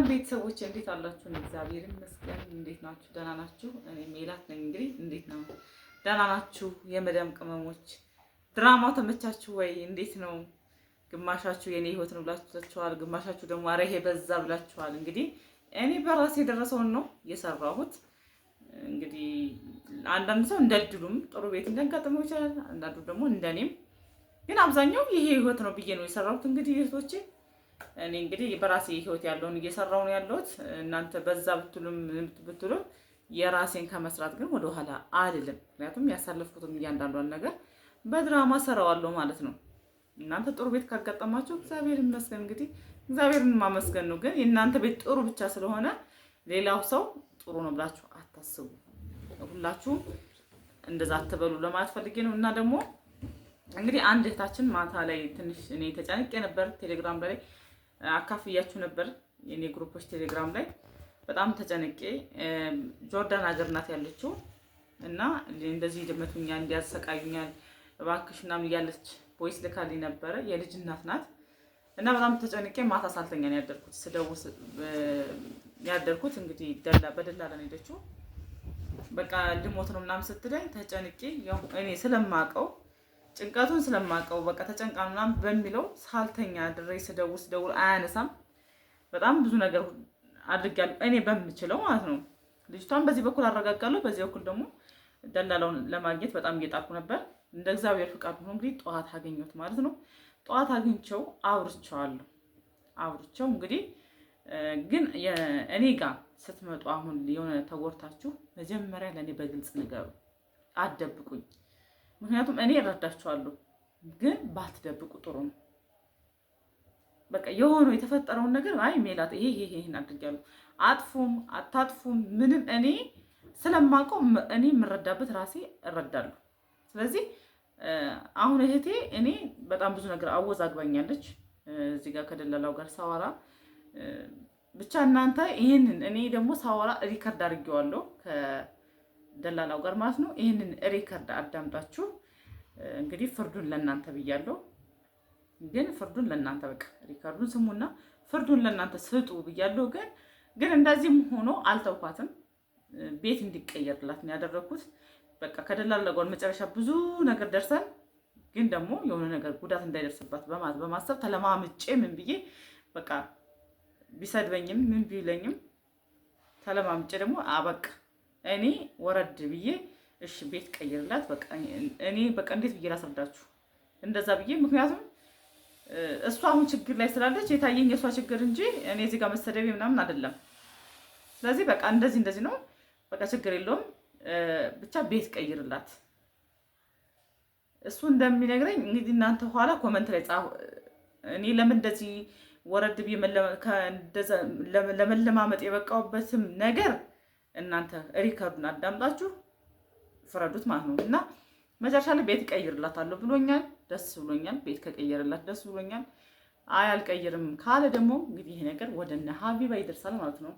ሰላም ቤተሰቦች እንዴት አላችሁ? እግዚአብሔር ይመስገን። እንዴት ናችሁ? ደህና ናችሁ? እኔ ሜላት ነኝ። እንግዲህ እንዴት ነው? ደህና ናችሁ? የመዳም ቅመሞች ድራማው ተመቻችሁ ወይ? እንዴት ነው? ግማሻችሁ የኔ ህይወት ነው ብላችኋል፣ ግማሻችሁ ደግሞ አረ ይሄ በዛ ብላችኋል። እንግዲህ እኔ በራሴ የደረሰውን ነው የሰራሁት። እንግዲህ አንዳንድ ሰው እንደድሉም ጥሩ ቤት እንደጋጠመው ይችላል፣ አንዳንዱ ደግሞ እንደኔም፣ ግን አብዛኛው ይሄ ህይወት ነው ብዬ ነው የሰራሁት። እንግዲህ እህቶቼ እኔ እንግዲህ በራሴ ህይወት ያለውን እየሰራው ነው ያለሁት። እናንተ በዛ ብትሉም የራሴን ከመስራት ግን ወደ ኋላ አልልም። ምክንያቱም ያሳለፍኩትም እያንዳንዷን ነገር በድራማ ሰራዋለሁ ማለት ነው። እናንተ ጥሩ ቤት ካጋጠማችሁ እግዚአብሔር ይመስገን። እንግዲህ እግዚአብሔርን ማመስገን ነው። ግን የእናንተ ቤት ጥሩ ብቻ ስለሆነ ሌላው ሰው ጥሩ ነው ብላችሁ አታስቡ። ሁላችሁም እንደዛ አትበሉ ለማለት ፈልጌ ነው። እና ደግሞ እንግዲህ አንድ እህታችን ማታ ላይ ትንሽ እኔ ተጨንቄ ነበር። ቴሌግራም ላይ አካፍያችሁ ነበር፣ የኔ ግሩፖች ቴሌግራም ላይ በጣም ተጨንቄ። ጆርዳን ሀገር ናት ያለችው እና እንደዚህ ድመቱኛል እንዲያሰቃዩኛል እባክሽ ምናምን እያለች ቮይስ ልካልኝ ነበረ። የልጅ እናት ናት እና በጣም ተጨንቄ ማታ ሳልተኛ ነው ያደርኩት። ስደውል ያደርኩት እንግዲህ በደላላ ነው ሄደችው። በቃ ልሞት ነው ምናምን ስትለኝ ተጨንቄ፣ ያው እኔ ስለማቀው ጭንቀቱን ስለማቀው በቃ ተጨንቃ ምናምን በሚለው ሳልተኛ ድሬ ስደውል አያነሳም። በጣም ብዙ ነገር አድርጋለሁ እኔ በምችለው ማለት ነው። ልጅቷን በዚህ በኩል አረጋጋለሁ፣ በዚህ በኩል ደግሞ ደላላውን ለማግኘት በጣም እየጣርኩ ነበር። እንደ እግዚአብሔር ፍቃድ ሆኖ እንግዲህ ጠዋት አገኘሁት ማለት ነው። ጠዋት አግኝቼው አውርቼው እንግዲህ ግን እኔ ጋር ስትመጡ አሁን የሆነ ተጎርታችሁ መጀመሪያ ለእኔ በግልጽ ንገሩ፣ አትደብቁኝ። ምክንያቱም እኔ እረዳችኋለሁ፣ ግን ባትደብቁ ጥሩ ነው። በቃ የሆነው የተፈጠረውን ነገር አይ ሜላት ይሄን አድርጊያለሁ፣ አጥፉም አታጥፉም ምንም እኔ ስለማውቀው እኔ የምረዳበት ራሴ እረዳለሁ። ስለዚህ አሁን እህቴ እኔ በጣም ብዙ ነገር አወዛግባኛለች። እዚህ ጋር ከደላላው ጋር ሳወራ ብቻ እናንተ ይሄንን እኔ ደግሞ ሳወራ ሪከርድ አድርጌዋለሁ ከደላላው ጋር ማለት ነው። ይሄንን ሪከርድ አዳምጣችሁ እንግዲህ ፍርዱን ለእናንተ ብያለሁ። ግን ፍርዱን ለእናንተ በቃ ሪከርዱን ስሙና ፍርዱን ለእናንተ ስጡ ብያለሁ። ግን እንደዚህም ሆኖ አልተውኳትም። ቤት እንዲቀየርላት ነው ያደረኩት። በቃ ከደላላው ጋር መጨረሻ ብዙ ነገር ደርሰን ግን ደግሞ የሆነ ነገር ጉዳት እንዳይደርስባት በማሰብ ተለማምጬ ምን ብዬ በቃ ቢሰድበኝም ምን ቢለኝም ተለማምጬ ደግሞ አበቃ እኔ ወረድ ብዬ እሺ ቤት ቀይርላት በቃ እኔ በቃ እንዴት ብዬ ላስረዳችሁ እንደዛ ብዬ። ምክንያቱም እሷ አሁን ችግር ላይ ስላለች የታየኝ የእሷ ችግር እንጂ እኔ እዚህ ጋር መሰደቤ ምናምን አይደለም። ስለዚህ በቃ እንደዚህ ነው በቃ ችግር የለውም ብቻ ቤት ቀይርላት። እሱ እንደሚነግረኝ እንግዲህ እናንተ ኋላ ኮመንት ላይ ጻፉ። እኔ ለምን እንደዚህ ወረድ ብዬ ለመለማመጥ የበቃውበትም ነገር እናንተ ሪከርዱን አዳምጣችሁ ፍረዱት ማለት ነው። እና መጨረሻ ላይ ቤት ቀይርላታለሁ ብሎኛል። ደስ ብሎኛል። ቤት ከቀየረላት ደስ ብሎኛል። አይ አልቀይርም ካለ ደግሞ እንግዲህ ይሄ ነገር ወደ እነ ሀቢባ ይደርሳል ማለት ነው።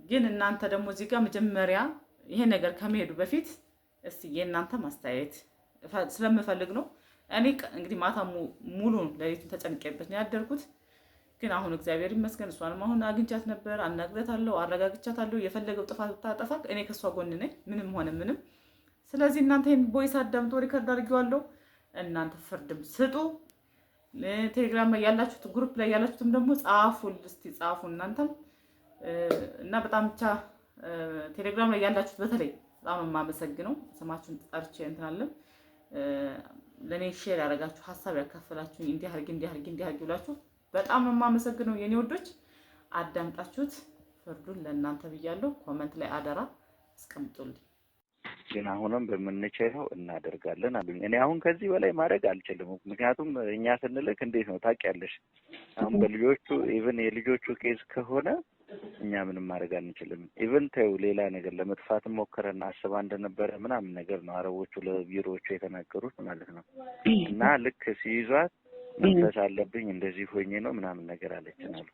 ግን እናንተ ደግሞ እዚህ ጋር መጀመሪያ ይሄ ነገር ከመሄዱ በፊት እስቲ የእናንተ ማስተያየት ስለምፈልግ ነው። እኔ እንግዲህ ማታ ሙሉ ለሊቱን ተጨንቄበት ነው ያደርኩት። ግን አሁን እግዚአብሔር ይመስገን እሷንም አሁን አግኝቻት ነበር፣ አናግረታለሁ፣ አረጋግቻታለሁ። የፈለገው ጥፋት ብታጠፋ እኔ ከሷ ጎን ነኝ፣ ምንም ሆነ ምንም። ስለዚህ እናንተ ይሄን ቦይስ አዳምጦ ሪከርድ አድርጌዋለሁ። እናንተ ፍርድም ስጡ። ቴሌግራም ላይ ያላችሁት ግሩፕ ላይ ያላችሁትም ደግሞ ጻፉ እናንተም እና በጣም ብቻ ቴሌግራም ላይ ያላችሁት በተለይ በጣም የማመሰግነው ስማችሁን ጠርቼ እንትናለም ለኔ ሼር ያደረጋችሁ ሀሳብ ያካፈላችሁ እንዲህ አድርጊ ብላችሁ በጣም የማመሰግነው የኔ ወዶች። አዳምጣችሁት ፍርዱን ለእናንተ ብያለሁ። ኮመንት ላይ አደራ አስቀምጡልኝ። ግን አሁንም በምንችለው እናደርጋለን አሉኝ። እኔ አሁን ከዚህ በላይ ማድረግ አልችልም። ምክንያቱም እኛ ስንልክ እንዴት ነው ታውቂያለሽ፣ አሁን በልጆቹ ኢቭን የልጆቹ ኬዝ ከሆነ እኛ ምንም ማድረግ አንችልም። ኢቭን ተው ሌላ ነገር ለመጥፋት ሞከረና አስባ እንደነበረ ምናምን ነገር ነው አረቦቹ ለቢሮዎቹ የተናገሩት ማለት ነው። እና ልክ ሲይዟት መንፈስ አለብኝ እንደዚህ ሆኜ ነው ምናምን ነገር አለችን አሉ።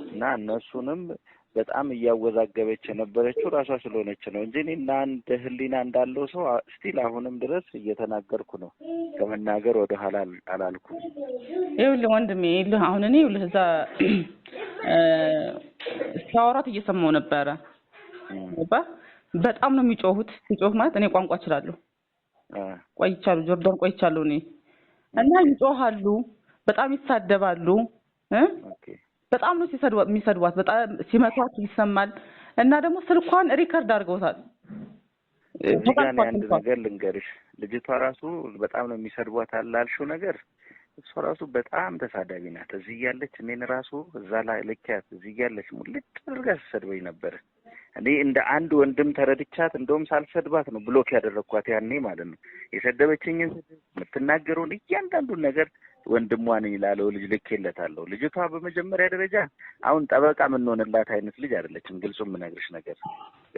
እና እነሱንም በጣም እያወዛገበች የነበረችው ራሷ ስለሆነች ነው እንጂ እኔና አንድ ህሊና እንዳለው ሰው ስቲል አሁንም ድረስ እየተናገርኩ ነው። ከመናገር ወደ ኋላ አላልኩም። ይኸውልህ ወንድሜ አሁን እኔ ይኸውልህ እዛ ሲያወራት እየሰማው ነበረ። በጣም ነው የሚጮሁት። ሲጮህ ማለት እኔ ቋንቋ እችላለሁ። ቆይቻለሁ ጆርዳን ቆይቻለሁ እኔ እና ይጮሃሉ፣ በጣም ይሳደባሉ። በጣም ነው የሚሰድቧት፣ በጣም ሲመቷት ይሰማል። እና ደግሞ ስልኳን ሪከርድ አድርገውታል። ጋር አንድ ነገር ልንገርሽ፣ ልጅቷ ራሱ በጣም ነው የሚሰድቧት አላልሽው ነገር እሷ ራሱ በጣም ተሳዳቢ ናት። እዚህ ያለች እኔን ራሱ እዛ ላይ ልኪያት እዚህ ያለች ሙልጭ አድርጋ ስትሰድበኝ ነበር። እኔ እንደ አንድ ወንድም ተረድቻት እንደውም ሳልሰድባት ነው ብሎክ ያደረኳት ያኔ ማለት ነው። የሰደበችኝን የምትናገረውን እያንዳንዱን ነገር ወንድሟ ነኝ ላለው ልጅ ልኬለታለሁ። ልጅቷ በመጀመሪያ ደረጃ አሁን ጠበቃ የምንሆንላት አይነት ልጅ አይደለችም። ግልጹም የምነግርሽ ነገር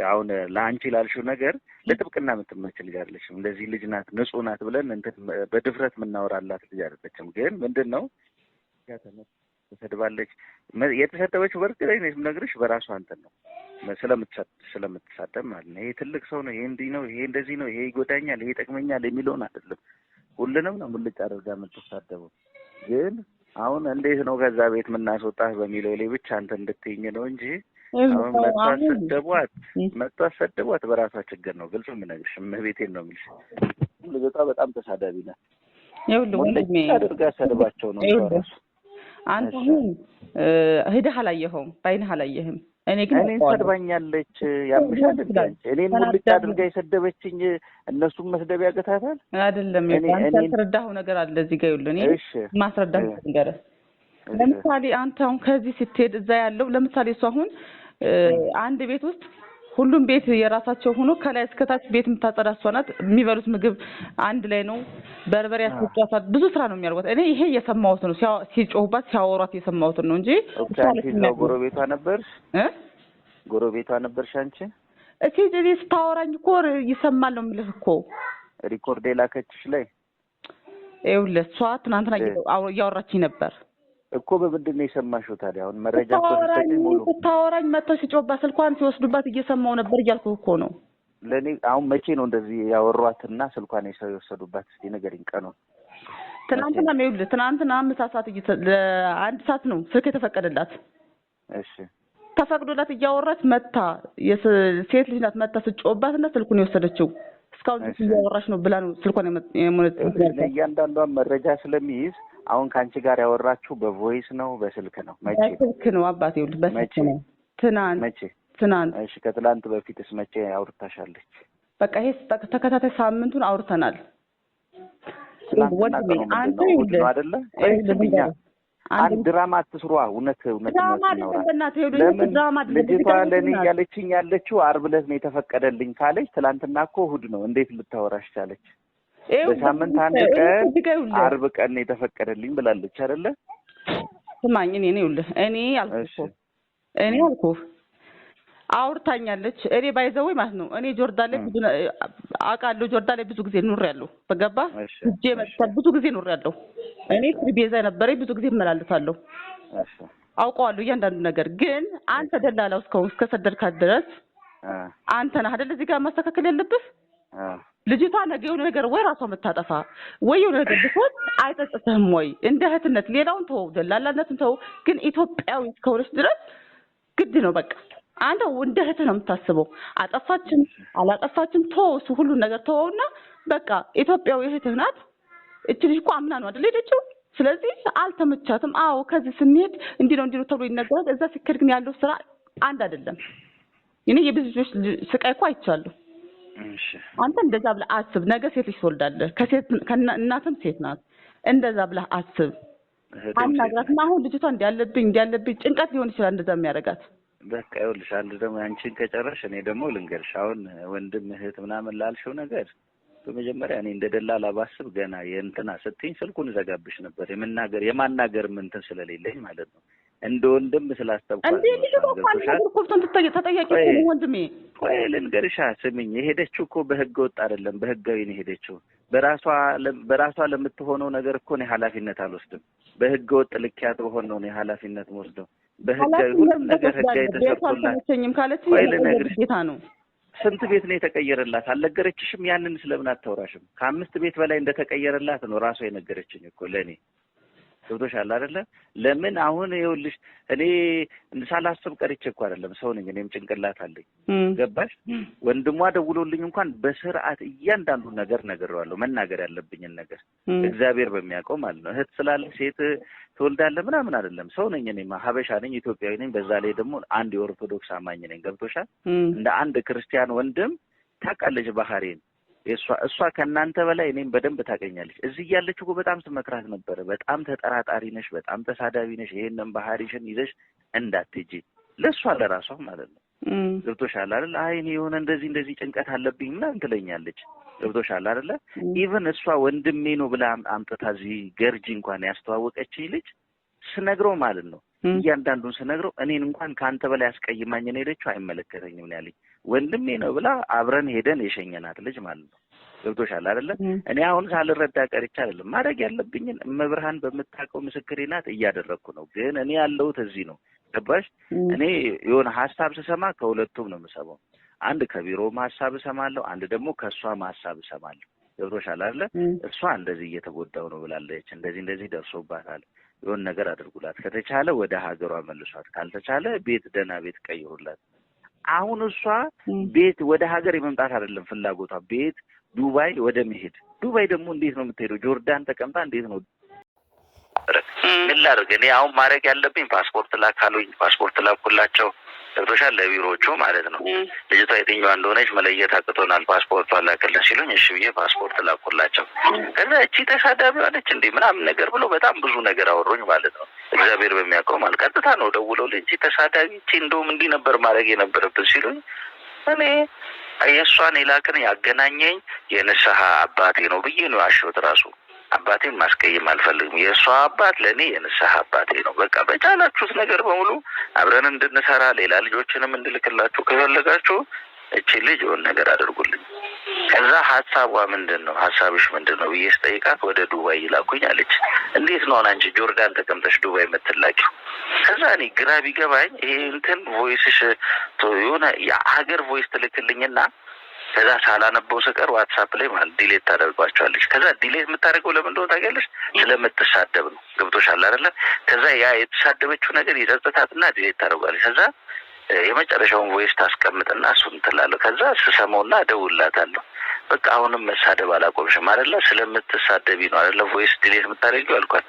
አሁን ለአንቺ ላልሽው ነገር ለጥብቅና የምትመች ልጅ አይደለችም። እንደዚህ ልጅ ናት ንጹህ ናት ብለን በድፍረት የምናወራላት ልጅ አይደለችም። ግን ምንድነው ተሰድባለች። የተሰደበችው በርግጥ ነው የምነግርሽ በራሷ እንትን ነው ስለምትሳደብ ማለት ነው። ይሄ ትልቅ ሰው ነው፣ ይሄ እንዲህ ነው፣ ይሄ እንደዚህ ነው፣ ይሄ ይጎዳኛል፣ ይሄ ይጠቅመኛል የሚለውን አይደለም። ሁሉንም ነው ሙልጭ አድርጋ የምትሳደበው። ግን አሁን እንዴት ነው ከዛ ቤት የምናስወጣት በሚለው ላይ ብቻ አንተ እንድትይኝ ነው እንጂ አሁን መጥቶ አሰደቧት በራሷ ችግር ነው። ግልጽ የምነግርሽ እመቤቴን ነው የምልሽ። ልጅቷ በጣም ተሳዳቢ ናት። ይኸውልህ ወንድሜ አድርጋ ሰድባቸው ነው ራሱ። አንተ ሄደህ አላየኸውም፣ በዓይንህ አላየህም። እኔ ሰድባኛለች። ያምሻል እንዴ? እኔን ሙልጭ አድርጋ የሰደበችኝ እነሱም መስደብ ያገታታል አይደለም? አንተ ያልተረዳኸው ነገር አለ እዚህ ጋር። ይኸውልህ እኔ ማስረዳህ ነገር ለምሳሌ አንተ አሁን ከዚህ ስትሄድ እዛ ያለው ለምሳሌ እሱ አሁን አንድ ቤት ውስጥ ሁሉም ቤት የራሳቸው ሆኖ ከላይ እስከታች ቤት የምታጸዳ እሷ ናት። የሚበሉት ምግብ አንድ ላይ ነው። በርበሬ ያስፈጫታል። ብዙ ስራ ነው የሚያደርጉት። እኔ ይሄ የሰማሁት ነው፣ ሲጮህባት ሲያወሯት የሰማሁት ነው እንጂ ጎረቤቷ ነበርሽ? ጎረቤቷ ነበርሽ አንቺ? እሺ ስታወራኝ እኮ ይሰማል ነው የምልህ እኮ ሪኮርድ የላከችሽ ላይ ይኸውልህ እሷ ትናንትና እያወራችኝ ነበር እኮ። በምንድን ነው የሰማሽው ታዲያ? አሁን መረጃ ስታወራኝ መጥተው ሲጮህባት ስልኳን ሲወስዱባት እየሰማሁ ነበር እያልኩህ እኮ ነው። ለእኔ አሁን መቼ ነው እንደዚህ ያወሯትና ስልኳን የወሰዱባት? እስኪ ንገሪኝ ቀኑን። ትናንትና ነው ይኸውልህ፣ ትናንትና ምሳ ሰዓት ለአንድ ሰዓት ነው ስልክ የተፈቀደላት። እሺ ተፈቅዶላት እያወራች መታ ሴት ልጅ ናት መታ ስጮህባትና ስልኩን የወሰደችው። እስካሁን እያወራች ነው ብላ ነው ስልኳን እያንዳንዷን መረጃ ስለሚይዝ አሁን ከአንቺ ጋር ያወራችሁ በቮይስ ነው በስልክ ነው? መቼ? በስልክ ነው አባቴ። ይኸውልህ በስልክ ነው። ትናንት። እሺ ከትላንት በፊትስ መቼ አውርታሻለች? በቃ ይሄ ተከታታይ ሳምንቱን አውርተናል። ወንድሜ አንተ ይኸውልህ አይደለ አንድ ድራማ አትስሯ። እውነት ድራማ ልጅቷ ለእኔ እያለችኝ ያለችው ዓርብ ዕለት ነው የተፈቀደልኝ ካለች ትላንትና እኮ እሑድ ነው። እንዴት ልታወራሽ ቻለች? በሳምንት አንድ ቀን ዓርብ ቀን ነው የተፈቀደልኝ ብላለች አይደለ? ስማኝ እኔ አልኩህ አውርታኛለች። እኔ ባይዘው ማለት ነው እኔ ጆርዳን ላይ ብዙ አውቃለሁ። ጆርዳን ላይ ብዙ ጊዜ ኑሬያለሁ። በገባ እጄ መጥቷል። ብዙ ጊዜ ኑሬያለሁ። እኔ ቤዛ ነበረኝ። ብዙ ጊዜ እመላለሳለሁ። አውቀዋለሁ እያንዳንዱ ነገር። ግን አንተ ደላላው እስከ ሰደድካት ድረስ አንተ ነህ አይደል እዚህ ጋር ማስተካከል ያለብህ። ልጅቷ ነገ የሆነ ነገር ወይ ራሷ የምታጠፋ ወይ የሆነ ነገር ብትሆን አይጸጽትህም ወይ? እንደ እህትነት ሌላውን ተው፣ ደላላነትን ተው። ግን ኢትዮጵያዊ እስከሆነች ድረስ ግድ ነው በቃ። አንተ እንደ እህት ነው የምታስበው። አጠፋችም አላጠፋችም ተው፣ እሱ ሁሉን ነገር ተወውና በቃ ኢትዮጵያዊ እህትህ ናት። እቺ ልጅ እኮ አምና ነው አይደል ሄደችው። ስለዚህ አልተመቻትም። አዎ ከዚህ ስንሄድ እንዲህ ነው ተብሎ ይነገራል። እዛ ሲከድ ግን ያለው ስራ አንድ አይደለም። እኔ የብዙ ልጆች ስቃይ እኮ አይቻለሁ። አንተ እንደዛ ብለህ አስብ። ነገ ሴት ልጅ ትወልዳለህ። እናትም ሴት ናት። እንደዛ ብለህ አስብ። አናግራትና አሁን ልጅቷ እንዲያለብኝ ጭንቀት ሊሆን ይችላል እንደዛ የሚያደርጋት። በቃ ይኸውልሽ አንድ ደግሞ አንቺን ከጨረሽ እኔ ደግሞ ልንገርሽ። አሁን ወንድም እህት ምናምን ላልሽው ነገር በመጀመሪያ እኔ እንደ ደላላ ባስብ ገና የእንትና ስትይኝ ስልኩን ዘጋብሽ ነበር። የማናገር እንትን ስለሌለኝ ማለት ነው። እንደ ወንድም ስላስተብኳት እንዴ ተጠያቂ ወንድሜ። ቆይ ልንገርሻ ስሚኝ፣ የሄደችው እኮ በህገ ወጥ አይደለም፣ በህጋዊ ነው የሄደችው። በራሷ ለምትሆነው ነገር እኮ ነው ኃላፊነት አልወስድም። በህገ ወጥ ልኪያት በሆነው ነው ኃላፊነት ወስደው በህጋዊ ሁሉም ነገር ህጋዊ ተሰርቶላት። ቆይ ልነግርሽ ነው ስንት ቤት ነው የተቀየረላት አልነገረችሽም? ያንን ስለምን አታወራሽም? ከ5 ቤት በላይ እንደተቀየረላት ነው ራሷ የነገረችኝ እኮ ለኔ። ገብቶሻል አይደለ? ለምን አሁን ይኸውልሽ እኔ ሳላስብ ቀርቼ እኮ አይደለም፣ ሰው ነኝ እኔም ጭንቅላት አለኝ። ገባሽ? ወንድሟ ደውሎልኝ እንኳን በስርዓት እያንዳንዱ ነገር ነግሬዋለሁ፣ መናገር ያለብኝን ነገር እግዚአብሔር በሚያውቀው ማለት ነው። እህት ስላለ ሴት ትወልዳለህ ምናምን አይደለም፣ ሰው ነኝ እኔማ፣ ሀበሻ ነኝ፣ ኢትዮጵያዊ ነኝ። በዛ ላይ ደግሞ አንድ የኦርቶዶክስ አማኝ ነኝ። ገብቶሻል? እንደ አንድ ክርስቲያን ወንድም ታውቃለች ባህሪን። እሷ ከእናንተ በላይ እኔም በደንብ ታገኛለች። እዚህ እያለች እኮ በጣም ስመክራት ነበረ። በጣም ተጠራጣሪ ነሽ፣ በጣም ተሳዳቢ ነሽ፣ ይሄንን ባህሪሽን ይዘሽ እንዳትሄጂ፣ ለእሷ ለራሷ ማለት ነው። ገብቶሻል አይደል? አይ እኔ የሆነ እንደዚህ ጭንቀት አለብኝ ምናምን ትለኛለች። ገብቶሻል አይደለ? ኢቭን እሷ ወንድሜ ነው ብላ አምጥታ እዚህ ገርጂ እንኳን ያስተዋወቀችኝ ልጅ ስነግረው ማለት ነው፣ እያንዳንዱን ስነግረው እኔን እንኳን ከአንተ በላይ አስቀይማኝ ነው ሄደችው፣ አይመለከተኝም ነው ያለኝ። ወንድሜ ነው ብላ አብረን ሄደን የሸኘናት ልጅ ማለት ነው። ገብቶሻል አይደለ? እኔ አሁን ሳልረዳ ቀርቼ አይደለም፣ ማድረግ ያለብኝን እመብርሃን በምታውቀው ምስክሬ ናት እያደረግኩ ነው። ግን እኔ ያለሁት እዚህ ነው። ገባሽ? እኔ የሆነ ሀሳብ ስሰማ ከሁለቱም ነው የምሰማው። አንድ ከቢሮም ሀሳብ እሰማለሁ፣ አንድ ደግሞ ከእሷም ሀሳብ እሰማለሁ። ገብቶሻል አይደለ? እሷ እንደዚህ እየተጎዳው ነው ብላለች፣ እንደዚህ ደርሶባታል፣ የሆነ ነገር አድርጉላት፣ ከተቻለ ወደ ሀገሯ መልሷት፣ ካልተቻለ ቤት ደህና ቤት ቀይሩላት። አሁን እሷ ቤት ወደ ሀገር የመምጣት አይደለም ፍላጎቷ፣ ቤት ዱባይ ወደ መሄድ። ዱባይ ደግሞ እንዴት ነው የምትሄደው? ጆርዳን ተቀምጣ እንዴት ነው? ምን ላድርግ እኔ አሁን ማድረግ ያለብኝ ፓስፖርት ላካሉኝ፣ ፓስፖርት ላኩላቸው። ገብቶሻል? ለቢሮዎቹ ማለት ነው። ልጅቷ የትኛዋ እንደሆነች መለየት አቅቶናል፣ ፓስፖርቷን ላክልን ሲሉኝ እሺ ብዬ ፓስፖርት ላኩላቸው። ከዛ እቺ ተሳዳቢ አለች እንዴ ምናምን ነገር ብሎ በጣም ብዙ ነገር አወሩኝ ማለት ነው። እግዚአብሔር በሚያውቀው ማለት ቀጥታ ነው ደውለው ልጅ ተሳዳቢ እቺ እንደውም እንዲህ ነበር ማድረግ የነበረብን ሲሉኝ እኔ የእሷን የላክን ያገናኘኝ የንስሐ አባቴ ነው ብዬ ነው ያሸሁት። ራሱ አባቴን ማስቀየም አልፈልግም። የእሷ አባት ለእኔ የንስሐ አባቴ ነው። በቃ በቻላችሁት ነገር በሙሉ አብረን እንድንሰራ ሌላ ልጆችንም እንድልክላችሁ ከፈለጋችሁ እቺ ልጅ የሆነ ነገር አድርጉልኝ። ከዛ ሀሳቧ ምንድን ነው ሀሳብሽ ምንድን ነው ብዬ ስጠይቃት ወደ ዱባይ ይላኩኝ አለች። እንዴት ነው አንቺ ጆርዳን ተቀምጠሽ ዱባይ የምትላኪው? ከዛ እኔ ግራ ቢገባኝ ይሄ እንትን ቮይስሽ የሆነ የሀገር ቮይስ ትልክልኝና ከዛ ሳላነበው ስቀር ዋትሳፕ ላይ ማለት ዲሌት ታደርጓቸዋለች። ከዛ ዲሌት የምታደርገው ለምን እንደሆነ ታውቂያለሽ? ስለምትሳደብ ነው። ገብቶሻል አይደለ? ከዛ ያ የተሳደበችው ነገር ይጸጽታትና ዲሌት ታደርጓለች። ከዛ የመጨረሻውን ቮይስ ታስቀምጥና እሱን ትላለሁ። ከዛ ስሰማውና እደውልላታለሁ። በቃ አሁንም መሳደብ አላቆምሽም አይደለ? ስለምትሳደቢ ነው አይደለ ቮይስ ዲሌት የምታደርጊው አልኳት።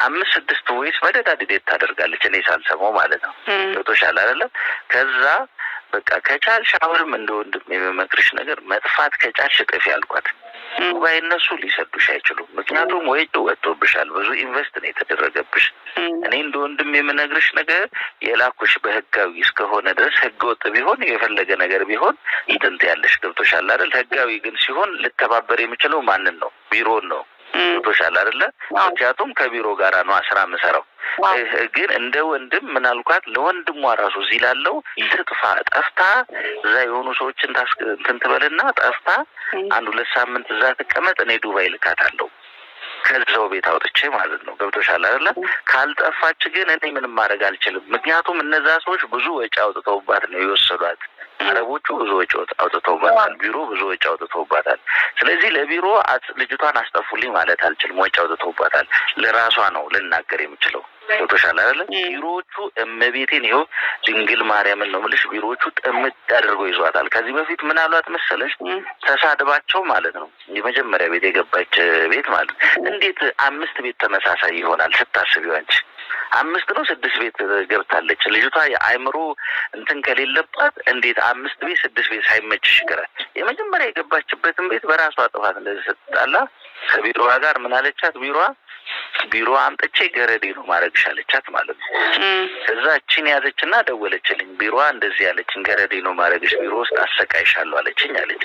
5-6 ቮይስ መደዳ ዲሌት ታደርጋለች እኔ ሳልሰማው ማለት ነው። ገብቶሻል አይደለ? ከዛ በቃ ከቻልሽ አሁንም እንደ ወንድም የመመክርሽ ነገር መጥፋት ከቻልሽ ጥፊ አልኳት። ዱባይ እነሱ ሊሰዱሽ አይችሉም። ምክንያቱም ወጪ ወጥቶብሻል፣ ብዙ ኢንቨስት ነው የተደረገብሽ። እኔ እንደ ወንድም የምነግርሽ ነገር የላኩሽ በህጋዊ እስከሆነ ድረስ ህገወጥ ቢሆን የፈለገ ነገር ቢሆን እንትን ያለሽ ገብቶሻል አይደል? ህጋዊ ግን ሲሆን ልተባበር የምችለው ማንን ነው? ቢሮን ነው። ገብቶሻል አይደለ? ምክንያቱም ከቢሮ ጋር ነው ስራ የምሰራው። ግን እንደ ወንድም ምን አልኳት፣ ለወንድሟ ራሱ እዚህ ላለው ትጥፋ፣ ጠፍታ እዛ የሆኑ ሰዎችን እንትን ትበልና ጠፍታ 1-2 ሳምንት እዛ ትቀመጥ፣ እኔ ዱባይ ልካታለሁ ከዛው ቤት አውጥቼ ማለት ነው። ገብቶሻል አይደለ? ካልጠፋች ግን እኔ ምንም ማድረግ አልችልም። ምክንያቱም እነዛ ሰዎች ብዙ ወጪ አውጥተውባት ነው የወሰዷት። አረቦቹ ብዙ ወጪ አውጥተውባታል። ቢሮ ብዙ ወጪ አውጥተውባታል። ስለዚህ ለቢሮ ልጅቷን አስጠፉልኝ ማለት አልችልም። ወጪ አውጥተውባታል። ለራሷ ነው ልናገር የምችለው። ገብቶሻል አይደለ? ቢሮዎቹ እመቤቴን ይኸው ድንግል ማርያምን ነው የምልሽ፣ ቢሮዎቹ ጥምድ አድርገው ይዟታል። ከዚህ በፊት ምን አሏት መሰለሽ? ተሳድባቸው ማለት ነው የመጀመሪያ ቤት የገባች ቤት ማለት እንዴት 5 ቤት ተመሳሳይ ይሆናል ስታስቢው አንቺ? 5 ነው 6 ቤት ገብታለች ልጅቷ። የአእምሮ እንትን ከሌለባት እንዴት 5 ቤት 6 ቤት ሳይመችሽ ይቀራል? የመጀመሪያ የገባችበትን ቤት በራሷ ጥፋት እንደዚህ ስትጣላ ከቢሮዋ ጋር ምን አለቻት? ቢሮ አምጥቼ ገረዴ ነው ማድረግሽ አለቻት ማለት ነው። ከዛ እቺን ያዘችና ደወለችልኝ። ቢሮዋ እንደዚህ ያለችኝ ገረዴ ነው ማድረግሽ፣ ቢሮ ውስጥ አሰቃይሻለሁ አለችኝ አለች።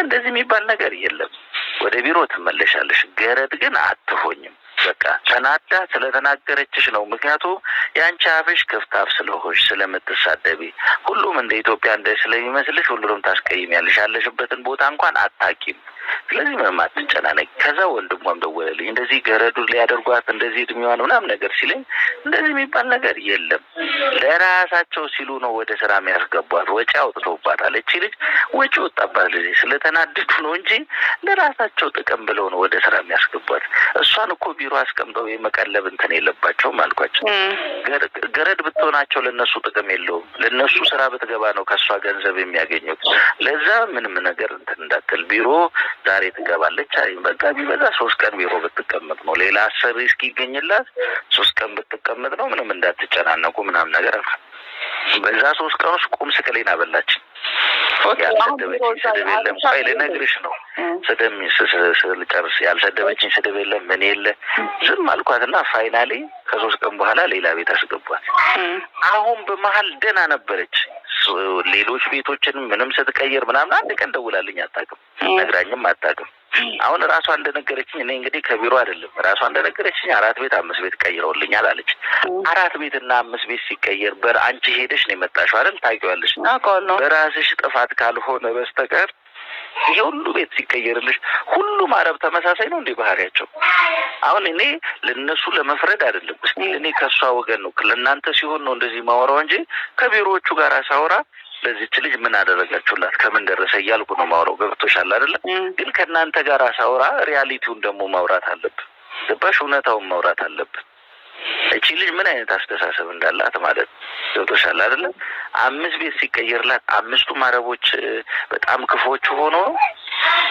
እንደዚህ የሚባል ነገር የለም፣ ወደ ቢሮ ትመለሻለሽ፣ ገረድ ግን አትሆኝም። በቃ ተናዳ ስለተናገረችሽ ነው። ምክንያቱም የአንቺ አፍሽ ክፍት አፍ ስለሆንሽ ስለምትሳደቢ፣ ሁሉም እንደ ኢትዮጵያ እንደ ስለሚመስልሽ ሁሉንም ታስቀይሚያለሽ። ያለሽበትን ቦታ እንኳን አታቂም። ስለዚህ ምንም አትጨናነቅ። ከዛ ወንድሟም ደወለልኝ እንደዚህ ገረዱ ሊያደርጓት እንደዚህ እድሜዋን ምናምን ነገር ሲለኝ እንደዚህ የሚባል ነገር የለም፣ ለራሳቸው ሲሉ ነው ወደ ስራ የሚያስገቧት፣ ወጪ አውጥተውባታል። እቺ ልጅ ወጪ ወጣባት ልጅ ስለተናደዱ ነው እንጂ ለራሳቸው ጥቅም ብለው ነው ወደ ስራ የሚያስገቧት። እሷን እኮ ቢሮ አስቀምጠው የመቀለብ እንትን የለባቸውም አልኳቸው። ገረድ ብትሆናቸው ለነሱ ጥቅም የለውም፣ ለነሱ ስራ ብትገባ ነው ከእሷ ገንዘብ የሚያገኙት። ለዛ ምንም ነገር እንትን እንዳትል ቢሮ ዛሬ ትገባለች። በቃ ቢበዛ 3 ቀን ቢሮ ብትቀመጥ ነው፣ ሌላ አሰሪ እስኪገኝላት 3 ቀን ብትቀመጥ ነው፣ ምንም እንዳትጨናነቁ ምናምን ነገር አልኩ። በዛ 3 ቀን ውስጥ ቁም ስቅሌን አበላችን። ያልሰደበችኝ ስድብ የለም። ቆይ ልነግርሽ ነው ስልጨርስ ያልሰደበችኝ ስድብ የለም፣ ምን የለ። ዝም አልኳትና ፋይናሌ ከ3 ቀን በኋላ ሌላ ቤት አስገቧት። አሁን በመሀል ደህና ነበረች። ሌሎች ቤቶችን ምንም ስትቀይር ምናምን አንድ ቀን ደውላልኝ አታውቅም፣ ነግራኝም አታውቅም። አሁን ራሷ እንደነገረችኝ እኔ እንግዲህ ከቢሮ አይደለም ራሷ እንደነገረችኝ 4 ቤት 5 ቤት ቀይረውልኛል አለች። 4 ቤትና 5 ቤት ሲቀየር አንቺ ሄደሽ ነው የመጣሽው አይደል? ታውቂዋለሽ። በራስሽ ጥፋት ካልሆነ በስተቀር ይሄ ሁሉ ቤት ሲቀየርልሽ ሁሉም አረብ ተመሳሳይ ነው እንዴ ባህሪያቸው? አሁን እኔ ለነሱ ለመፍረድ አይደለም፣ እስቲ እኔ ከሷ ወገን ነው ለእናንተ ሲሆን ነው እንደዚህ ማወራው እንጂ ከቢሮዎቹ ጋር ሳወራ ለዚች ልጅ ምን አደረጋችሁላት ከምን ደረሰ እያልኩ ነው ማውራው። ገብቶሻል አይደለ? ግን ከእናንተ ጋር ሳወራ ሪያሊቲውን ደግሞ ማውራት አለብን። ገባሽ? እውነታውን ማውራት አለብን። እቺ ልጅ ምን አይነት አስተሳሰብ እንዳላት ማለት ገብቶሻል አይደለ? 5 ቤት ሲቀየርላት 5ቱም አረቦች በጣም ክፎች ሆኖ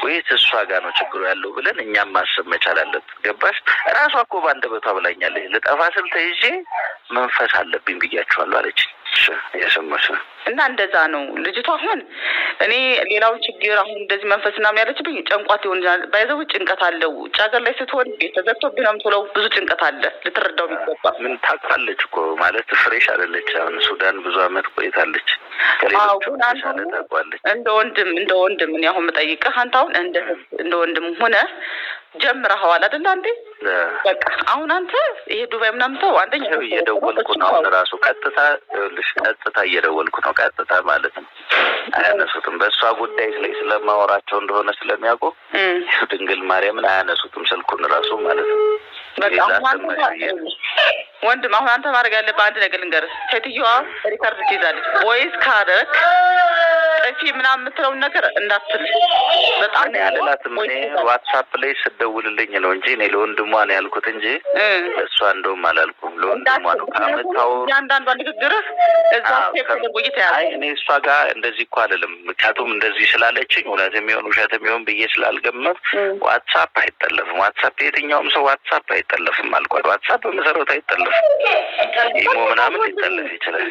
ወይስ እሷ ጋር ነው ችግሩ ያለው ብለን እኛም ማሰብ መቻል አለብን። ገባሽ? እራሷ እኮ ባንደበቷ ብላኛለች። ልጠፋ ስል ተይዤ መንፈስ አለብኝ ብያችኋለሁ አለች። የሰማሽ ነው። እና እንደዛ ነው ልጅቷ። አሁን እኔ ሌላው ችግር አሁን እንደዚህ መንፈስ ምናምን ያለችብኝ ጨንቋት ይሆናል። ባይዘው ጭንቀት አለው። ውጭ ሀገር ላይ ስትሆን ቤት ተዘግቶብህ ነው የምትውለው። ብዙ ጭንቀት አለ። ልትረዳው የሚገባ ምን ታውቃለች እኮ ማለት ፍሬሽ አይደለች። አሁን ሱዳን ብዙ አመት ቆይታለች። ከሌሎቹ ተሻለ ታውቃለች። እንደ ወንድም እኔ አሁን የምጠይቅህ አንተ አሁን እንደ ወንድም ሆነ ጀምረኸዋል አይደል? አንዴ በቃ አሁን አንተ ይሄ ዱባይ ምናምን ተው። አንደኛ እየደወልኩ ነው አሁን ራሱ ቀጥታ እየደወልኩ ነው። ቀጥታ ማለት ነው። አያነሱትም። በእሷ ጉዳይ ላይ ስለማወራቸው እንደሆነ ስለሚያውቁ ድንግል ማርያምን አያነሱትም ስልኩን ራሱ ማለት ነው። ወንድም አሁን አንተ ማድረግ ያለብህ አንድ ነገር ልንገርህ። ሴትዮዋ ሪከርድ ትይዛለች። ቮይስ ካደረግ ጥፊ ምናምን የምትለውን ነገር እንዳትል። በጣም ያለላትም እኔ ዋትሳፕ ላይ ስደውልልኝ ነው እንጂ እኔ ለወንድሟ ነው ያልኩት እንጂ እሷ እንደውም አላልኩም። ለወንድሟ ነው ካመጣው ያንዳንዷ ንግግርህ እዛ ሴት ተደውይታ ያለ። አይ እኔ እሷ ጋር እንደዚህ እኮ አይደለም። ምክንያቱም እንደዚህ ስላለችኝ እውነትም ይሁን ውሸትም ይሁን ብዬ ስላልገመት ዋትሳፕ አይጠለፍም። ዋትሳፕ የትኛውም ሰው ዋትሳፕ አይጠለፍም አልኳት። ዋትሳፕ በመሰረቱ አይጠለፍም። ኢሞ ምናምን ሊጠለፍ ይችላል።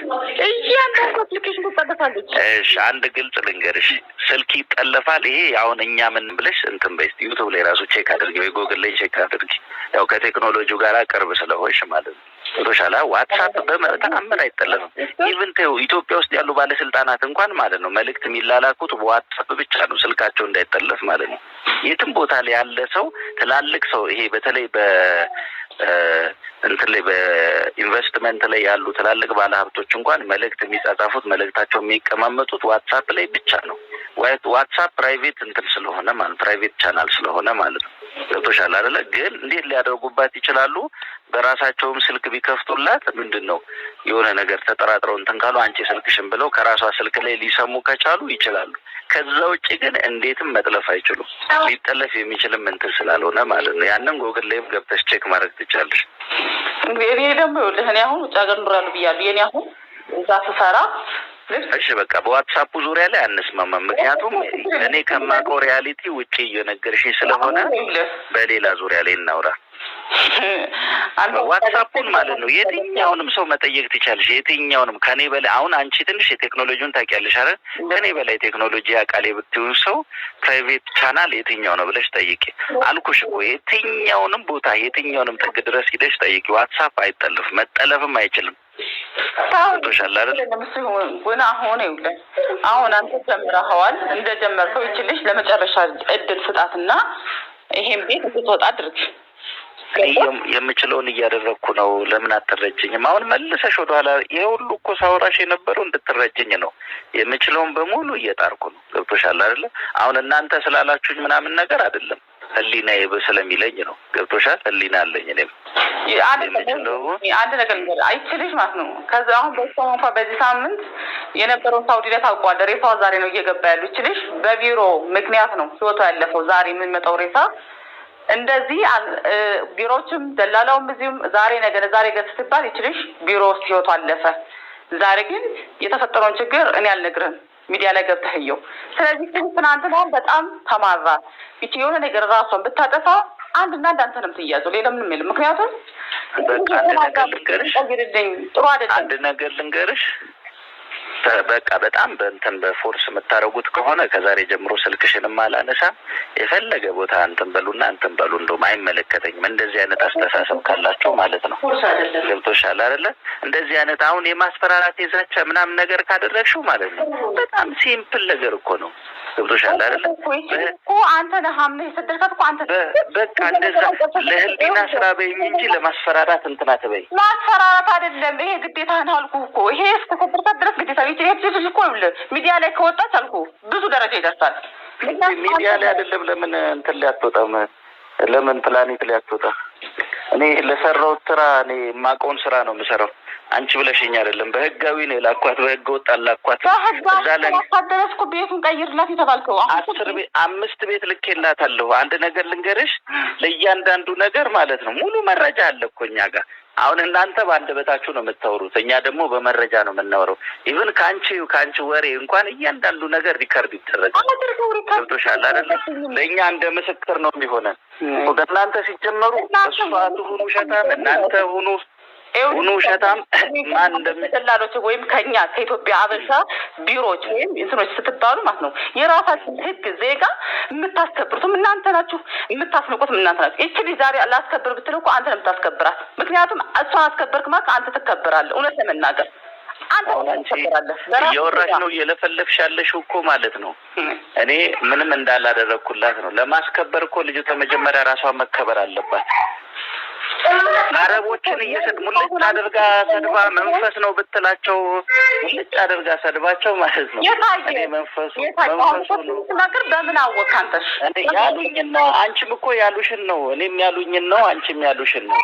እያንዳንዱ አፕሊኬሽን ትጠለፋለች። እሺ አንድ ግልጽ ልንገርሽ፣ ስልክ ይጠለፋል። ይሄ አሁን እኛ ምን ብለሽ እንትን በይ እስኪ ዩቱብ ላይ ራሱ ቼክ አድርጊ ወይ ጎግል ላይ ቼክ አድርጊ። ያው ከቴክኖሎጂው ጋር ቅርብ ስለሆንሽ ማለት ነው። ቶሻላ ዋትሳፕ በተአምር አይጠለፍም። ኢቭን ተው ኢትዮጵያ ውስጥ ያሉ ባለስልጣናት እንኳን ማለት ነው መልእክት የሚላላኩት በዋትሳፕ ብቻ ነው፣ ስልካቸው እንዳይጠለፍ ማለት ነው። የትም ቦታ ላይ ያለ ሰው ትላልቅ ሰው ይሄ በተለይ እንትን ላይ በኢንቨስትመንት ላይ ያሉ ትላልቅ ባለሀብቶች እንኳን መልእክት የሚጻጻፉት መልእክታቸው የሚቀማመጡት ዋትሳፕ ላይ ብቻ ነው። ዋትሳፕ ፕራይቬት እንትን ስለሆነ ማለት ፕራይቬት ቻናል ስለሆነ ማለት ነው። ገብቶሻል አይደለ? ግን እንዴት ሊያደርጉባት ይችላሉ? በራሳቸውም ስልክ ቢከፍቱላት ምንድን ነው የሆነ ነገር ተጠራጥረው እንትን ካሉ አንቺ ስልክሽን ብለው ከራሷ ስልክ ላይ ሊሰሙ ከቻሉ ይችላሉ። ከዛ ውጭ ግን እንዴትም መጥለፍ አይችሉም። ሊጠለፍ የሚችልም እንትን ስላልሆነ ማለት ነው። ያንን ጎግል ላይም ገብተሽ ቼክ ማድረግ ትቻለሽ። እኔ ደግሞ ይኸውልህ እኔ አሁን ውጭ ሀገር ኑራለሁ ብያለሁ። የኔ አሁን እዛ ስሰራ እሺ በቃ በዋትሳፑ ዙሪያ ላይ አንስማማም። ምክንያቱም እኔ ከማውቀው ሪያሊቲ ውጪ እየነገርሽኝ ስለሆነ በሌላ ዙሪያ ላይ እናውራ። ዋትሳፑን ማለት ነው የትኛውንም ሰው መጠየቅ ትቻለሽ። የትኛውንም ከኔ በላይ አሁን አንቺ ትንሽ የቴክኖሎጂውን ታውቂያለሽ አይደል? ከኔ በላይ ቴክኖሎጂ ያውቃል ብትይው ሰው ፕራይቬት ቻናል የትኛው ነው ብለሽ ጠይቂ አልኩሽ እኮ። የትኛውንም ቦታ የትኛውንም ጥግ ድረስ ሂደሽ ጠይቂ። ዋትሳፕ አይጠልፍም፣ መጠለፍም አይችልም። ታውቶሻል አይደል? ግን አሁን አንተ ጀምረኸዋል። እንደጀመርከው ይችልሽ ለመጨረሻ እድል ስጣትና ይሄን ቤት እንድትወጣ አድርግ። የምችለውን እያደረግኩ ነው። ለምን አትረጅኝም? አሁን መልሰሽ ወደኋላ ይሄ ሁሉ እኮ ሳወራሽ የነበረው እንድትረጅኝ ነው። የምችለውን በሙሉ እየጣርኩ ነው። ገብቶሻል አይደለ? አሁን እናንተ ስላላችሁኝ ምናምን ነገር አይደለም፣ ህሊናዬ ስለሚለኝ ነው። ገብቶሻል? ህሊና አለኝ እኔም አንድ ነገር አይችልሽ ማለት ነው። ከዛ አሁን በሰው እንኳን በዚህ ሳምንት የነበረውን ሳውዲ ላይ ታውቀዋለህ። ሬሳዋ ዛሬ ነው እየገባ ያሉ ይችልሽ በቢሮ ምክንያት ነው ህይወቷ ያለፈው። ዛሬ የምንመጣው ሬሳ እንደዚህ ቢሮዎችም ደላላውም እዚሁም ዛሬ ነገ ስትባል ይችልሽ ቢሮ ውስጥ ህይወቷ አለፈ። ዛሬ ግን የተፈጠረውን ችግር እኔ አልነግርህም፣ ሚዲያ ላይ ገብተህ እየው። ስለዚህ ትናንትና በጣም ተማራ። ይቺ የሆነ ነገር ራሷን ብታጠፋ አንድና አንተ ነው የምትያዘው፣ ሌላ ምንም የለም። ምክንያቱም በቃ አንድ ነገር ልንገርሽ በቃ በጣም በእንትን በፎርስ የምታረጉት ከሆነ ከዛሬ ጀምሮ ስልክሽንም አላነሳም። የፈለገ ቦታ እንትን በሉና እንትን በሉ፣ እንደውም አይመለከተኝም። እንደዚህ አይነት አስተሳሰብ ካላችሁ ማለት ነው። ገብቶሻል አይደለ? እንደዚህ አይነት አሁን የማስፈራራት የዛቻ ምናምን ነገር ካደረግሽው ማለት ነው በጣም ሲምፕል ነገር እኮ ነው። ገብቶሻል አይደለ? እኮ አንተ ነህ አምነህ የሰደድካት እኮ አንተ። በቃ እንደዛ ለህሊና ስራ በይኝ እንጂ ለማስፈራራት እንትን አትበይ። ማስፈራራት አይደለም ይሄ ግዴታ ነው አልኩህ እኮ። ይሄ እስከሰደድካት ድረስ ግዴታ ነው። ይሄ ልጅ እኮ ሚዲያ ላይ ከወጣች አልኩህ ብዙ ደረጃ ይደርሳል። ሚዲያ ላይ አይደለም ለምን እንትን ላይ አትወጣም? ለምን ፕላኔት ላይ አትወጣም? እኔ ለሰራሁት ስራ እኔ የማውቀውን ስራ ነው የምሰራው። አንቺ ብለሽኝ አይደለም፣ በህጋዊ ነው የላኳት፣ በህገ ወጥ አላኳት። እዛ ላይ ታደረስኩ ቤቱን ቀይርላት የተባልከው 5 ቤት ልኬላታለሁ። አንድ ነገር ልንገርሽ፣ ለእያንዳንዱ ነገር ማለት ነው ሙሉ መረጃ አለ እኮ እኛ ጋር። አሁን እናንተ በአንደበታችሁ ነው የምታወሩት፣ እኛ ደግሞ በመረጃ ነው የምናወራው። ኢቭን ከአንቺ ወሬ እንኳን እያንዳንዱ ነገር ሪከርድ ይደረጋል። ገብቶሻል አይደለ? ለእኛ እንደ ምስክር ነው የሚሆነን። ወደ እናንተ ሲጀመሩ እሷ ትሁኑ ውሸታም፣ እናንተ ሁኑ ውሸታም ማን እንደሚደላሎች ወይም ከኛ ከኢትዮጵያ አበሻ ቢሮዎች ወይም እንትኖች ስትባሉ ማለት ነው የራሳችን ህግ ዜጋ የምታስከብሩትም እናንተ ናችሁ፣ የምታስንቁትም እናንተ ናችሁ። እቺ ልጅ ዛሬ ላስከብር ብትለው እኮ አንተ ነው የምታስከብራት። ምክንያቱም እሷን አስከበርክ ማለት አንተ ትከበራለህ። እውነት ለመናገር አንተ እያወራሽ ነው እየለፈለፍሽ ያለሽው እኮ ማለት ነው። እኔ ምንም እንዳላደረግኩላት ነው። ለማስከበር እኮ ልጅቷ መጀመሪያ ራሷን መከበር አለባት። አረቦችን ሙልጭ አድርጋ ሰድባ መንፈስ ነው ብትላቸው ሙልጭ አድርጋ ሰድባቸው ማለት ነው። እኔ መንፈሱ ነው ነገር በምን አወቅ አንተሽ? ያሉኝን ነው። አንቺም እኮ ያሉሽን ነው፣ እኔም ያሉኝን ነው፣ አንቺም ያሉሽን ነው።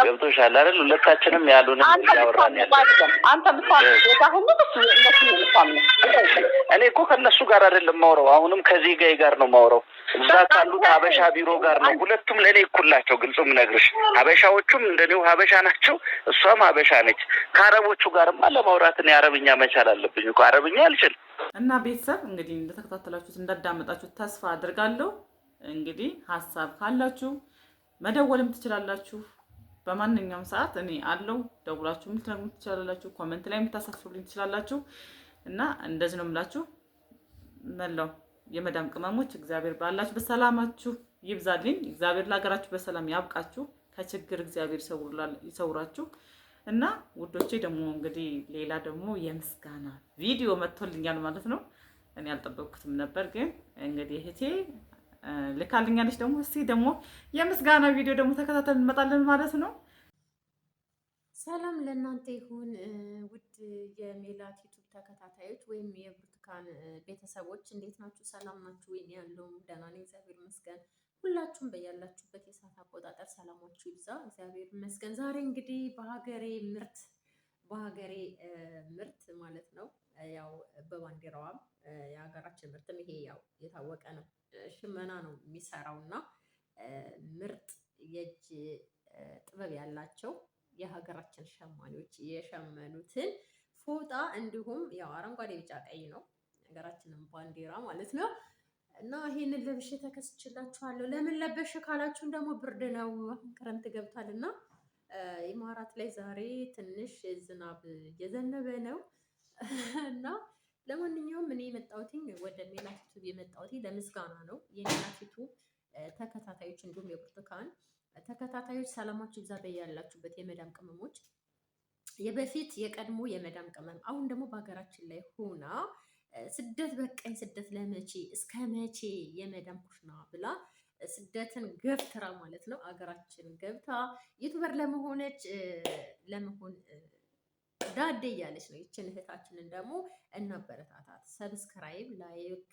ገብቶሻል አይደል? ሁለታችንም ያሉንን ያወራን ያለ አንተ እኔ እኮ ከነሱ ጋር አይደለም ማውራው፣ አሁንም ከዚህ ጋር ነው ማውራው። እዛ ካሉት ሀበሻ ቢሮ ጋር ነው። ሁለቱም ለእኔ እኩል ናቸው። ግልጹም ነግርሽ፣ ሀበሻዎቹም እንደኔው ሀበሻ ናቸው፣ እሷም ሀበሻ ነች። ከአረቦቹ ጋርማ ለማውራት እኔ አረብኛ መቻል አለብኝ እኮ። አረብኛ አልችል እና ቤተሰብ እንግዲህ እንደተከታተላችሁት እንዳዳመጣችሁት ተስፋ አድርጋለሁ። እንግዲህ ሀሳብ ካላችሁ መደወልም ትችላላችሁ። በማንኛውም ሰዓት እኔ አለው ደውላችሁ ልትነግሩኝ ትችላላችሁ። ኮሜንት ላይ የምታሳፍሩልኝ ትችላላችሁ። እና እንደዚህ ነው የምላችሁ። መላው የመዳም ቅመሞች እግዚአብሔር ባላችሁ በሰላማችሁ ይብዛልኝ። እግዚአብሔር ለሀገራችሁ በሰላም ያብቃችሁ፣ ከችግር እግዚአብሔር ይሰውራችሁ። እና ውዶቼ ደግሞ እንግዲህ ሌላ ደግሞ የምስጋና ቪዲዮ መጥቶልኛል ማለት ነው። እኔ አልጠበቅኩትም ነበር፣ ግን እንግዲህ እህቴ ልካልኛለች። ደግሞ እስቲ ደግሞ የምስጋና ቪዲዮ ደግሞ ተከታተል እንመጣለን ማለት ነው። ሰላም ለእናንተ ይሁን ውድ የሜላት ዩቱብ ተከታታዮች ወይም የብርቱካን ቤተሰቦች፣ እንዴት ናችሁ? ሰላም ናችሁ ወይ? ያለው ደህና ነኝ፣ እግዚአብሔር ይመስገን። ሁላችሁም በያላችሁበት የሰዓት አቆጣጠር ሰላማችሁ ይብዛ፣ እግዚአብሔር ይመስገን። ዛሬ እንግዲህ በሀገሬ ምርት ማለት ነው፣ ያው በባንዲራዋም የሀገራችን ምርትም ይሄ ያው የታወቀ ነው፣ ሽመና ነው የሚሰራው እና ምርጥ የእጅ ጥበብ ያላቸው የሀገራችን ሸማኔዎች የሸመኑትን ፎጣ እንዲሁም ያው አረንጓዴ፣ ቢጫ፣ ቀይ ነው ሀገራችንን ባንዲራ ማለት ነው እና ይሄንን ለብሼ ተከስችላችኋለሁ። ለምን ለበሽ ካላችሁን ደግሞ ብርድ ነው፣ ክረምት ገብቷል እና ኢማራት ላይ ዛሬ ትንሽ ዝናብ እየዘነበ ነው እና ለማንኛውም እኔ የመጣሁት ወደ ሜላት ዩቱብ የመጣሁት ለምስጋና ነው። የሜላት ዩቱብ ተከታታዮች እንዲሁም የብርቱካን ተከታታዮች ሰላማችሁ ይብዛ በያላችሁበት። የመዳም ቅመሞች የበፊት የቀድሞ የመዳም ቅመም አሁን ደግሞ በሀገራችን ላይ ሆና ስደት በቃኝ፣ ስደት ለመቼ እስከ መቼ የመዳም ኩሽና ብላ ስደትን ገፍትራ ማለት ነው አገራችን ገብታ ዩቱበር ለመሆን ዳዴ እያለች ነው። ይችን እህታችንን ደግሞ እናበረታታት። ሰብስክራይብ፣ ላይክ፣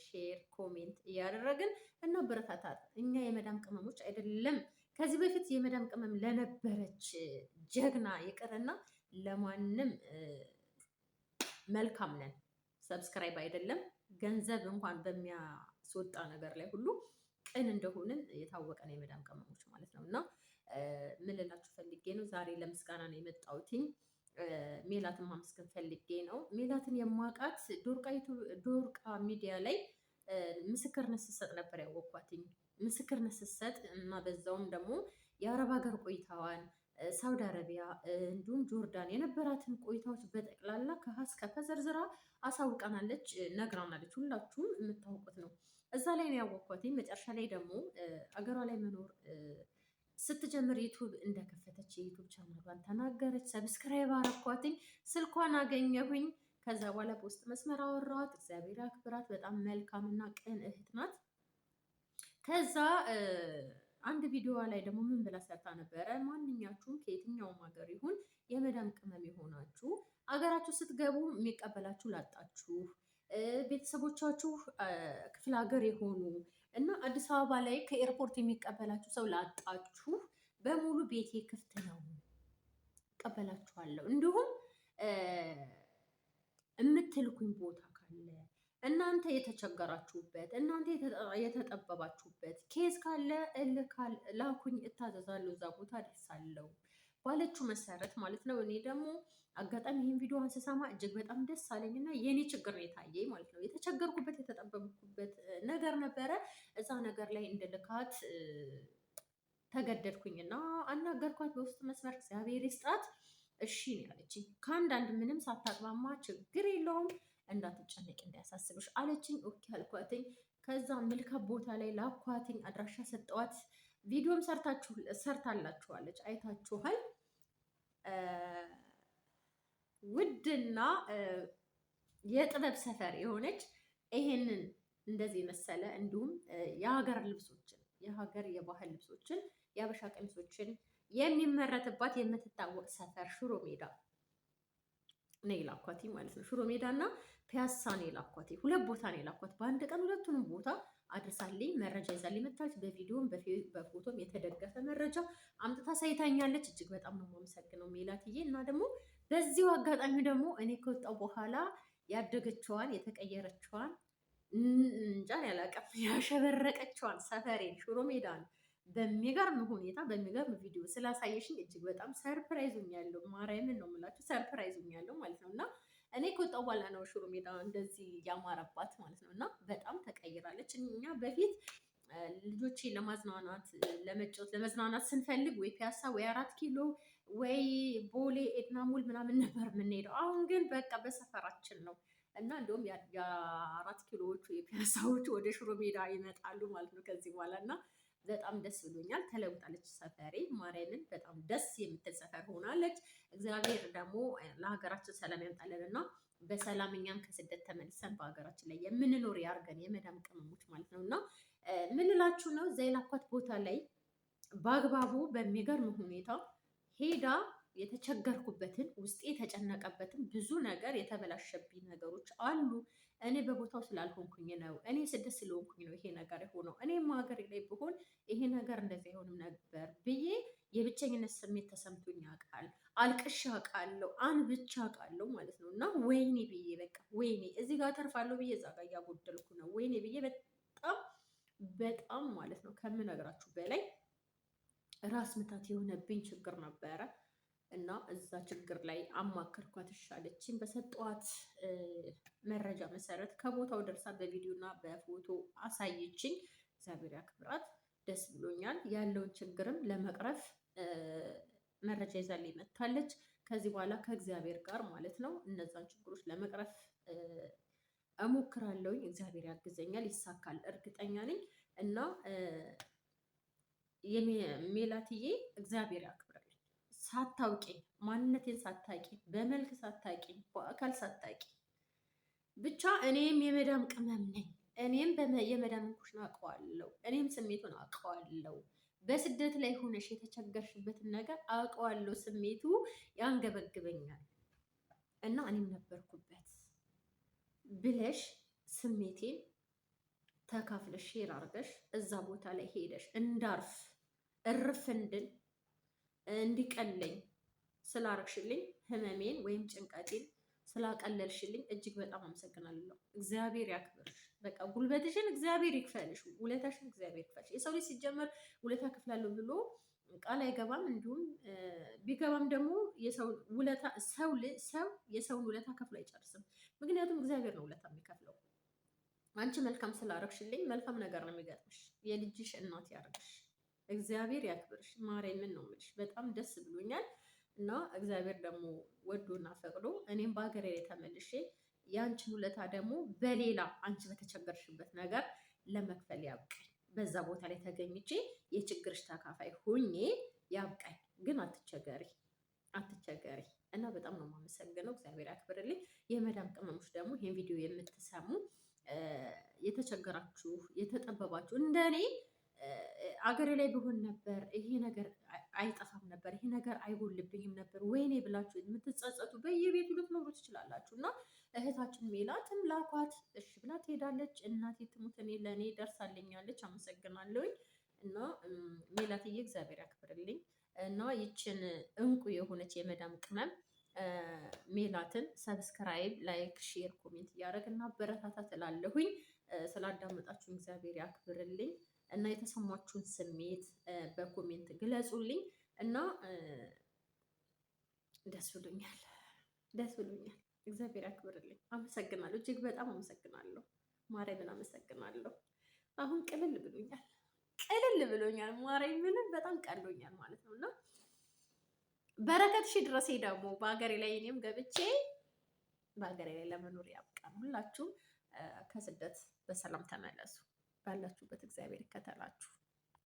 ሼር፣ ኮሜንት እያደረግን እናበረታታት። እኛ የመዳም ቅመሞች አይደለም ከዚህ በፊት የመዳም ቅመም ለነበረች ጀግና ይቅርና ለማንም መልካም ነን። ሰብስክራይብ አይደለም ገንዘብ እንኳን በሚያስወጣ ነገር ላይ ሁሉ ቅን እንደሆንን የታወቀ ነው የመዳም ቅመሞች ማለት ነው። እና ምን ልላችሁ ፈልጌ ነው ዛሬ ለምስጋና ነው የመጣሁትኝ። ሜላትን ማመስገን ፈልጌ ነው። ሜላትን የማውቃት ዶርቃ ሚዲያ ላይ ምስክርነት ስትሰጥ ነበር ያወቅኳትኝ። ምስክርነት ስትሰጥ እና በዛውም ደግሞ የአረብ ሀገር ቆይታዋን ሳውዲ አረቢያ እንዲሁም ጆርዳን የነበራትን ቆይታዎች በጠቅላላ ከሀስ ከፈዘርዝራ አሳውቀናለች፣ ነግራናለች። ሁላችሁም የምታውቁት ነው። እዛ ላይ ነው ያወቅኳትኝ። መጨረሻ ላይ ደግሞ አገሯ ላይ መኖር ስትጀምር ዩቱብ እንደከፈተች የዩቱብ ቻናሏን ተናገረች። ሰብስክራይብ አረኳትኝ፣ ስልኳን አገኘሁኝ። ከዛ በኋላ በውስጥ መስመር አወራኋት። እግዚአብሔር አክብራት። በጣም መልካምና ቅን እህት ናት። ከዛ አንድ ቪዲዮ ላይ ደግሞ ምን ብላ ሰርታ ነበረ? ማንኛችሁም ከየትኛውም ሀገር ይሁን የመዳም ቅመም የሆናችሁ አገራችሁ ስትገቡ የሚቀበላችሁ ላጣችሁ፣ ቤተሰቦቻችሁ ክፍለ ሀገር የሆኑ እና አዲስ አበባ ላይ ከኤርፖርት የሚቀበላችሁ ሰው ላጣችሁ በሙሉ ቤቴ ክፍት ነው፣ እቀበላችኋለሁ። እንዲሁም የምትልኩኝ ቦታ ካለ እናንተ የተቸገራችሁበት እናንተ የተጠበባችሁበት ኬዝ ካለ ላኩኝ፣ እታዘዛለሁ፣ እዛ ቦታ ደርሳለሁ ባለችው መሰረት ማለት ነው። እኔ ደግሞ አጋጣሚ ይህን ቪዲዮ ስሰማ እጅግ በጣም ደስ አለኝ እና የኔ ችግር ነው የታየኝ ማለት ነው። የተቸገርኩበት የተጠበብኩበት ነገር ነበረ። እዛ ነገር ላይ እንድልካት ተገደድኩኝና አናገርኳት በውስጥ መስመር። እግዚአብሔር ይስጣት እሺ ነው ያለችኝ። ከአንዳንድ ምንም ሳታቅማማ ችግር የለውም እንዳትጨነቂ እንዳያሳስብሽ አለችኝ። ኦኬ አልኳትኝ። ከዛ ምልካ ቦታ ላይ ላኳትኝ፣ አድራሻ ሰጠዋት። ቪዲዮም ሰርታላችኋለች፣ አይታችኋል። ውድና የጥበብ ሰፈር የሆነች ይሄንን እንደዚህ መሰለ እንዲሁም የሀገር ልብሶችን የሀገር የባህል ልብሶችን የአበሻ ቀሚሶችን የሚመረትባት የምትታወቅ ሰፈር ሽሮ ሜዳ ነው የላኳት ማለት ነው። ሽሮ ሜዳ እና ፒያሳ ነው የላኳት። ሁለት ቦታ ነው የላኳት። በአንድ ቀን ሁለቱንም ቦታ አድርሳልኝ መረጃ ይዛልኝ መጣች። በቪዲዮም በፎቶም የተደገፈ መረጃ አምጥታ ሳይታኛለች። እጅግ በጣም ነው የማመሰግነው ሜላትዬ። እና ደግሞ በዚሁ አጋጣሚ ደግሞ እኔ ከወጣሁ በኋላ ያደገችዋን የተቀየረችዋን እንጃን ያላቀፍ ያሸበረቀችዋን ሰፈሬን ሽሮ ሜዳን በሚገርም ሁኔታ በሚገርም ቪዲዮ ስላሳየሽኝ እጅግ በጣም ሰርፕራይዙኛለሁ። ማርያምን ነው የምላችሁ ሰርፕራይዙኛለሁ ማለት ነው። እና እኔ ከወጣሁ በኋላ ነው ሽሮ ሜዳ እንደዚህ ያማረባት ማለት ነው። እና በጣም ተቀይራለች። እኛ በፊት ልጆቼ ለማዝናናት ለመጫወት ለመዝናናት ስንፈልግ ወይ ፒያሳ ወይ 4 ኪሎ ወይ ቦሌ ኤድና ሞል ምናምን ነበር የምንሄደው። አሁን ግን በቃ በሰፈራችን ነው እና እንደውም የ4 ኪሎዎቹ የፒያሳዎቹ ወደ ሽሮ ሜዳ ይመጣሉ ማለት ነው ከዚህ በኋላ እና በጣም ደስ ብሎኛል። ተለውጣለች ሰፈሬ። ማርያምን በጣም ደስ የምትል ሰፈር ሆናለች። እግዚአብሔር ደግሞ ለሀገራችን ሰላም ያምጣልን እና በሰላም እኛም ከስደት ተመልሰን በሀገራችን ላይ የምንኖር ያርገን የመዳም ቅመሞች ማለት ነው። እና ምን እላችሁ ነው እዛ የላኳት ቦታ ላይ በአግባቡ በሚገርም ሁኔታ ሄዳ የተቸገርኩበትን ውስጤ የተጨነቀበትን ብዙ ነገር የተበላሸብኝ ነገሮች አሉ። እኔ በቦታው ስላልሆንኩኝ ነው። እኔ ስደት ስለሆንኩኝ ነው ይሄ ነገር የሆነው። እኔም ሀገሬ ላይ ብሆን ይሄ ነገር እንደዚህ አይሆንም ነበር ብዬ የብቸኝነት ስሜት ተሰምቶኝ ያውቃል። አልቅሻ አውቃለሁ፣ አንብቻ አውቃለሁ ማለት ነው። እና ወይኔ ብዬ በቃ ወይኔ እዚህ ጋር ተርፋለሁ ብዬ እዛ ጋር እያጎደልኩ ነው። ወይኔ ብዬ በጣም ማለት ነው ከምነግራችሁ በላይ ራስ ምታት የሆነብኝ ችግር ነበረ። እና እዛ ችግር ላይ አማከርኳት፣ እሻለችን በሰጠዋት መረጃ መሰረት ከቦታው ደርሳ በቪዲዮ እና በፎቶ አሳየችኝ። እግዚአብሔር ያክብራት፣ ደስ ብሎኛል። ያለውን ችግርም ለመቅረፍ መረጃ ይዛልኝ መጥታለች። ከዚህ በኋላ ከእግዚአብሔር ጋር ማለት ነው እነዛን ችግሮች ለመቅረፍ እሞክራለሁኝ። እግዚአብሔር ያግዘኛል፣ ይሳካል፣ እርግጠኛ ነኝ። እና ሜላትዬ እግዚአብሔር ያክብራል። ሳታውቂ ማንነቴን ሳታቂ በመልክ ሳታቂ በአካል ሳታቂ ብቻ እኔም የመዳም ቅመም ነኝ እኔም የመዳምን ኩሽና አውቀዋለሁ። እኔም ስሜቱን አውቀዋለሁ። በስደት ላይ ሆነሽ የተቸገርሽበትን ነገር አውቀዋለሁ። ስሜቱ ያንገበግበኛል እና እኔም ነበርኩበት ብለሽ ስሜቴን ተካፍለሽ ሼር አድርገሽ እዛ ቦታ ላይ ሄደሽ እንዳርፍ እርፍ እንድል እንዲቀለኝ ስላረግሽልኝ ህመሜን ወይም ጭንቀቴን ስላቀለልሽልኝ እጅግ በጣም አመሰግናለሁ። እግዚአብሔር ያክብርሽ። በቃ ጉልበትሽን እግዚአብሔር ይክፈልሽ፣ ውለታሽን እግዚአብሔር ይክፈልሽ። የሰው ልጅ ሲጀመር ውለታ ከፍላለሁ ብሎ ቃል አይገባም። እንዲሁም ቢገባም ደግሞ ሰው የሰውን ውለታ ከፍሎ አይጨርስም። ምክንያቱም እግዚአብሔር ነው ውለታ የሚከፍለው። አንቺ መልካም ስላረግሽልኝ መልካም ነገር ነው የሚገጥምሽ። የልጅሽ እናት ያርግሽ፣ እግዚአብሔር ያክብርሽ። ማርያምን ነው የምልሽ። በጣም ደስ ብሎኛል እና እግዚአብሔር ደግሞ ወዶና ፈቅዶ እኔም በሀገሬ ላይ ተመልሼ የአንቺን ውለታ ደግሞ በሌላ አንቺ በተቸገርሽበት ነገር ለመክፈል ያብቃኝ። በዛ ቦታ ላይ ተገኝቼ የችግርሽ ተካፋይ ሆኜ ያብቃኝ። ግን አትቸገሪ እና በጣም ነው የማመሰግነው። እግዚአብሔር ያክብርልኝ። የመዳም ቅመሞች ደግሞ ይህን ቪዲዮ የምትሰሙ የተቸገራችሁ የተጠበባችሁ እንደኔ አገሬ ላይ ብሆን ነበር ይሄ ነገር አይጠፋም ነበር፣ ይሄ ነገር አይጎልብኝም ነበር ወይኔ ብላችሁ የምትጸጸቱ በየቤቱ ልትኖሩ ትችላላችሁ። እና እህታችን ሜላትን ላኳት፣ እሺ ብላ ትሄዳለች። እናቴ ትሙት እኔ ለእኔ ደርሳልኛለች። አመሰግናለሁኝ። እና ሜላትዬ እግዚአብሔር ያክብርልኝ። እና ይችን እንቁ የሆነች የመዳም ቅመም ሜላትን ሰብስክራይብ፣ ላይክ፣ ሼር፣ ኮሜንት እያደረግና በረታታ ትላለሁኝ። ስላዳመጣችሁን እግዚአብሔር ያክብርልኝ እና የተሰማችሁን ስሜት በኮሜንት ግለጹልኝ። እና ደስ ብሎኛል። እግዚአብሔር ያክብርልኝ። አመሰግናለሁ። እጅግ በጣም አመሰግናለሁ። ማርያምን አመሰግናለሁ። አሁን ቅልል ብሎኛል። ማርያምን በጣም ቀሎኛል ማለት ነው። እና በረከትሽ ድረሴ ደግሞ በሀገሬ ላይ እኔም ገብቼ በሀገሬ ላይ ለመኖር ያብቃን። ሁላችሁም ከስደት በሰላም ተመለሱ። ባላችሁበት እግዚአብሔር ይከተላችሁ።